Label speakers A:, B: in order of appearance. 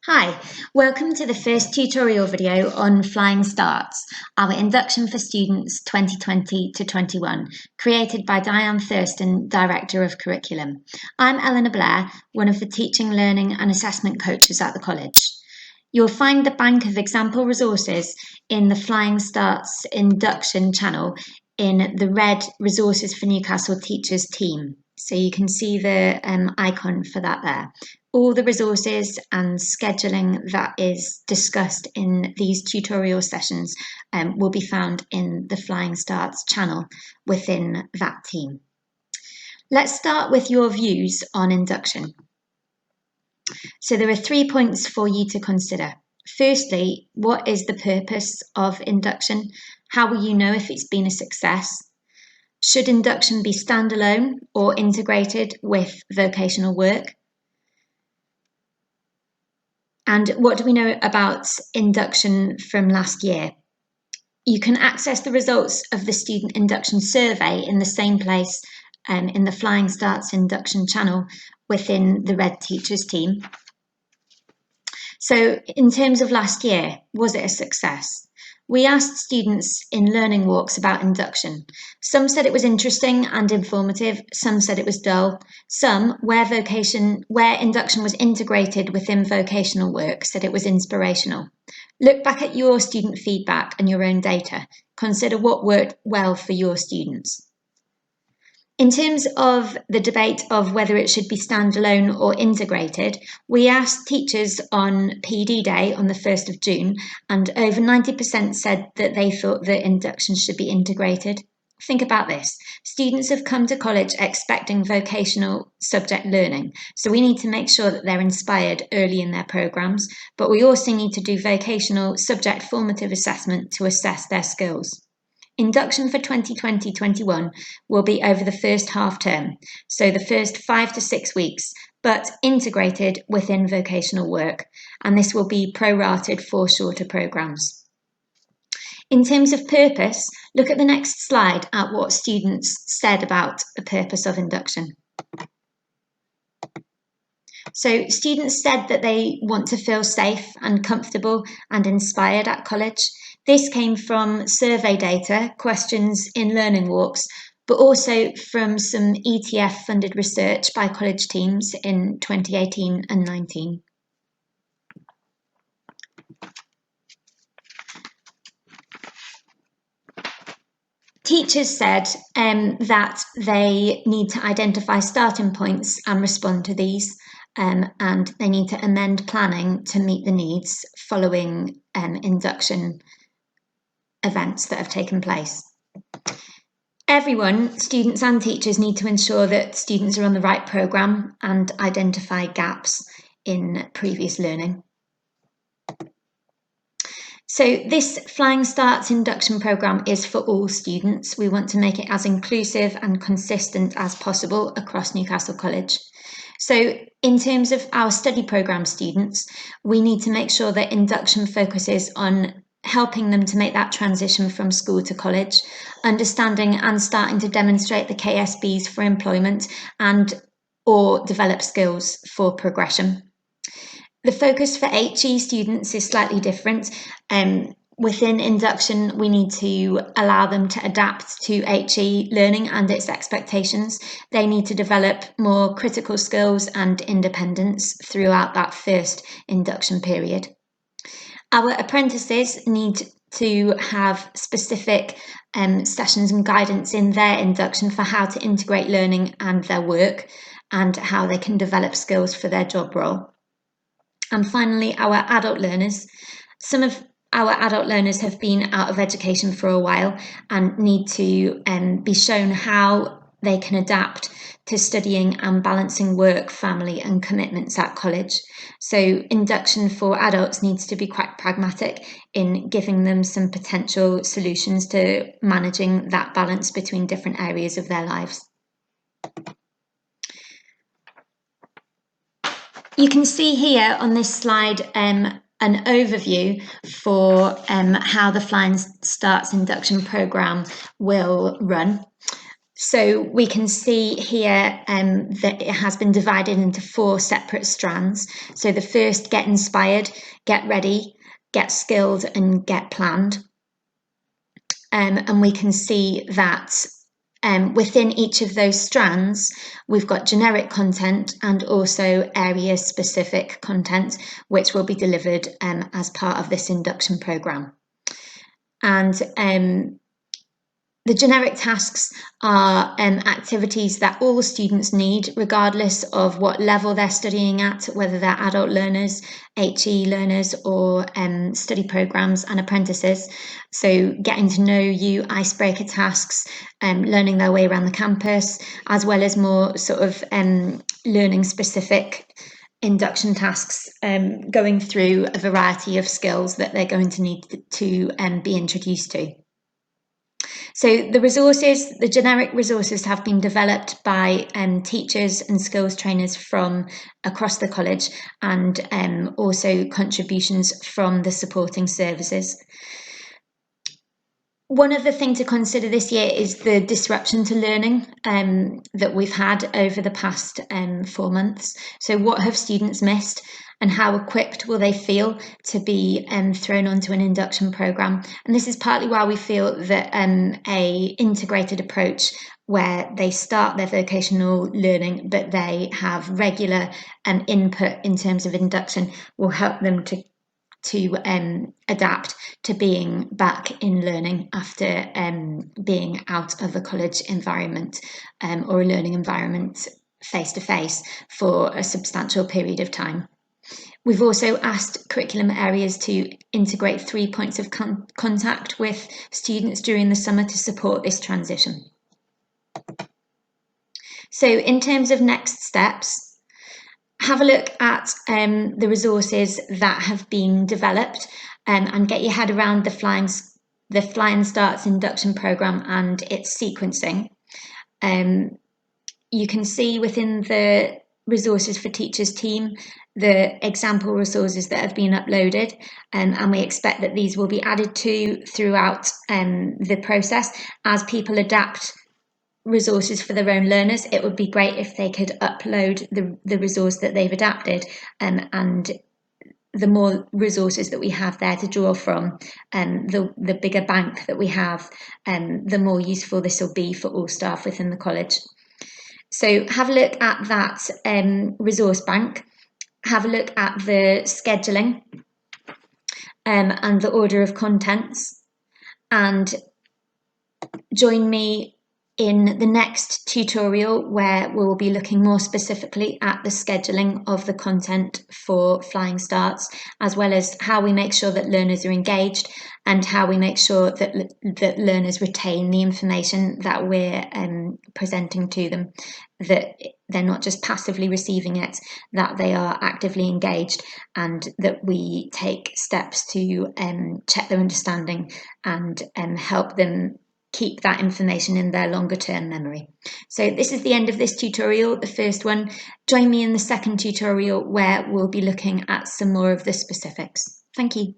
A: Hi, welcome to the first tutorial video on Flying Starts, our induction for students 2020 to 21, created by Diane Thurston, Director of Curriculum. I'm Eleanor Blair, one of the teaching, learning and assessment coaches at the college. You'll find the bank of example resources in the Flying Starts induction channel in the red Resources for Newcastle Teachers team. So you can see the icon for that there. All the resources and scheduling that is discussed in these tutorial sessions will be found in the Flying Starts channel within that team. Let's start with your views on induction. So there are 3 points for you to consider. Firstly, what is the purpose of induction? How will you know if it's been a success? Should induction be standalone or integrated with vocational work? And what do we know about induction from last year? You can access the results of the student induction survey in the same place in the Flying Starts induction channel within the Red Teachers team. So in terms of last year, was it a success? We asked students in learning walks about induction. Some said it was interesting and informative, some said it was dull. Some, where induction was integrated within vocational work, said it was inspirational. Look back at your student feedback and your own data. Consider what worked well for your students. In terms of the debate of whether it should be standalone or integrated, we asked teachers on PD Day on the 1st of June, and over 90% said that they thought that induction should be integrated. Think about this. Students have come to college expecting vocational subject learning, so we need to make sure that they're inspired early in their programmes, but we also need to do vocational subject formative assessment to assess their skills. Induction for 2020-21 will be over the first half term, so the first 5 to 6 weeks, but integrated within vocational work, and this will be prorated for shorter programmes. In terms of purpose, look at the next slide at what students said about the purpose of induction. So students said that they want to feel safe and comfortable and inspired at college. This came from survey data, questions in learning walks, but also from some ETF funded research by college teams in 2018 and 19. Teachers said that they need to identify starting points and respond to these, and they need to amend planning to meet the needs following induction events that have taken place. Everyone, students and teachers, need to ensure that students are on the right programme and identify gaps in previous learning. So this Flying Starts induction programme is for all students. We want to make it as inclusive and consistent as possible across Newcastle College. So in terms of our study programme students, we need to make sure that induction focuses on helping them to make that transition from school to college, understanding and starting to demonstrate the KSBs for employment or develop skills for progression. The focus for HE students is slightly different. Within induction, we need to allow them to adapt to HE learning and its expectations. They need to develop more critical skills and independence throughout that first induction period. Our apprentices need to have specific sessions and guidance in their induction for how to integrate learning and their work and how they can develop skills for their job role. And finally, our adult learners. Some of our adult learners have been out of education for a while and need to be shown how they can adapt to studying and balancing work, family and commitments at college. So induction for adults needs to be quite pragmatic in giving them some potential solutions to managing that balance between different areas of their lives. You can see here on this slide an overview for how the Flying Starts induction programme will run. So we can see here that it has been divided into 4 separate strands. So the first, get inspired, get ready, get skilled, and get planned. And we can see that within each of those strands, we've got generic content and also area-specific content, which will be delivered as part of this induction programme. And the generic tasks are activities that all students need, regardless of what level they're studying at, whether they're adult learners, HE learners, or study programmes and apprentices. So getting to know you, icebreaker tasks, learning their way around the campus, as well as more sort of learning specific induction tasks, going through a variety of skills that they're going to need to be introduced to. So the resources, the generic resources, have been developed by teachers and skills trainers from across the college, and also contributions from the supporting services. One other thing to consider this year is the disruption to learning that we've had over the past 4 months. So what have students missed, and how equipped will they feel to be thrown onto an induction programme? And this is partly why we feel that a integrated approach where they start their vocational learning but they have regular input in terms of induction will help them to adapt to being back in learning after being out of a college environment or a learning environment face-to-face for a substantial period of time. We've also asked curriculum areas to integrate 3 points of contact with students during the summer to support this transition. So in terms of next steps, have a look at the resources that have been developed and get your head around the Flying Starts induction programme and its sequencing. You can see within the resources for teachers team the example resources that have been uploaded, and we expect that these will be added to throughout the process as people adapt resources for their own learners. It would be great if they could upload the resource that they've adapted, and the more resources that we have there to draw from, the bigger bank that we have, the more useful this will be for all staff within the college. So have a look at that resource bank, have a look at the scheduling and the order of contents, and join me in the next tutorial where we'll be looking more specifically at the scheduling of the content for Flying Starts, as well as how we make sure that learners are engaged and how we make sure that learners retain the information that we're presenting to them, that they're not just passively receiving it, that they are actively engaged, and that we take steps to check their understanding and help them keep that information in their longer term memory. So this is the end of this tutorial, the first one. Join me in the second tutorial where we'll be looking at some more of the specifics. Thank you.